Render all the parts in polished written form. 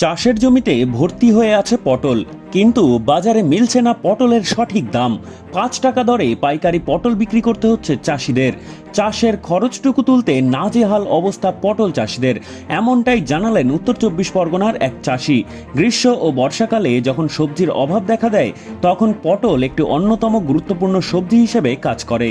চাষের জমিতে ভর্তি হয়ে আছে পটল, কিন্তু বাজারে মিলছে না পটলের সঠিক দাম। ৫ টাকা দরে পাইকারি পটল বিক্রি করতে হচ্ছে চাষিদের। চাষের খরচটুকু তুলতে নাজেহাল অবস্থা পটল চাষিদের, এমনটাই জানালেন উত্তর ২৪ পরগনার এক চাষি। গ্রীষ্ম ও বর্ষাকালে যখন সবজির অভাব দেখা দেয়, তখন পটল একটি অন্যতম গুরুত্বপূর্ণ সবজি হিসেবে কাজ করে।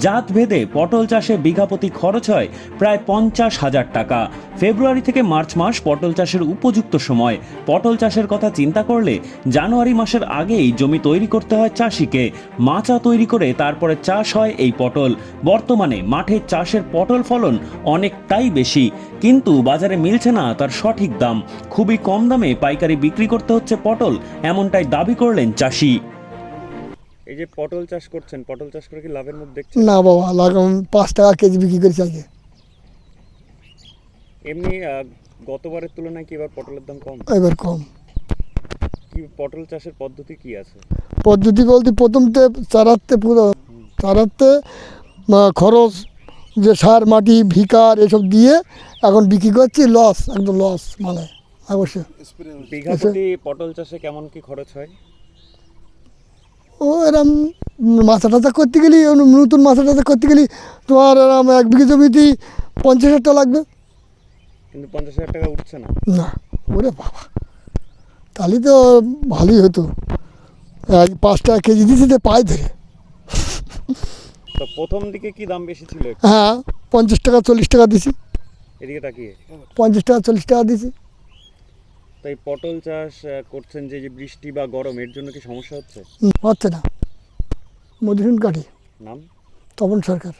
জাত ভেদে পটল চাষে বিঘাপতি খরচ হয় প্রায় ৫০,০০০ টাকা। ফেব্রুয়ারি থেকে মার্চ মাস পটল চাষের উপযুক্ত সময়। পটল চাষের কথা চিন্তা করলে জানুয়ারি মাসের আগেই জমি তৈরি করতে হয় চাষিকে। মাচা তৈরি করে তারপরে চাষ হয় এই পটল। বর্তমানে মাঠে চাষের পটল ফলন অনেকটাই বেশি, কিন্তু বাজারে মিলছে না তার সঠিক দাম। খুবই কম দামে পাইকারি বিক্রি করতে হচ্ছে পটল, এমনটাই দাবি করলেন চাষি। এই যে পটল চাষ করছেন, পটল চাষ করে কি লাভের মুখ দেখছেন? না বাবা, লাগাম 5 টাকা কেজি বিক্রি করেছে আগে। এমনি গতবারের তুলনায় কি এবার পটলের দাম কম? এবার কম। কি পটল চাষের পদ্ধতি কি আছে? পদ্ধতি বলতে প্রথমতে চারাতে খরচ, যে সার মাটি ভিকার এসব দিয়ে এখন বিক্রি করছি, লস, একদম লস, মানে অবশ্যই। বিঘা প্রতি পটল চাষে কেমন কি খরচ হয়? ও এরম মাছা টাছা করতে গেলে, নতুন মাছা টাছা করতে গেলে তোমার এরম 1 বিঘে জমিতেই 50,000 টাকা লাগবে। কিন্তু 50,000 টাকা উঠছে না। না, ওরে বাবা, তাহলে তো ভালোই হতো। 5 টাকা কেজি দিচ্ছে তো পায়ে ধরে। তো প্রথম দিকে কি দাম বেশি ছিল? হ্যাঁ, 50 টাকা 40 টাকা দিছি। এদিকে তাকিয়ে 50 টাকা 40 টাকা দিছি। তাই পটল চাষ করছেন যে বৃষ্টি বা গরম, এর জন্য কি সমস্যা হচ্ছে? হচ্ছে না। মধুসূদন কাঠি, নাম? তপন সরকার।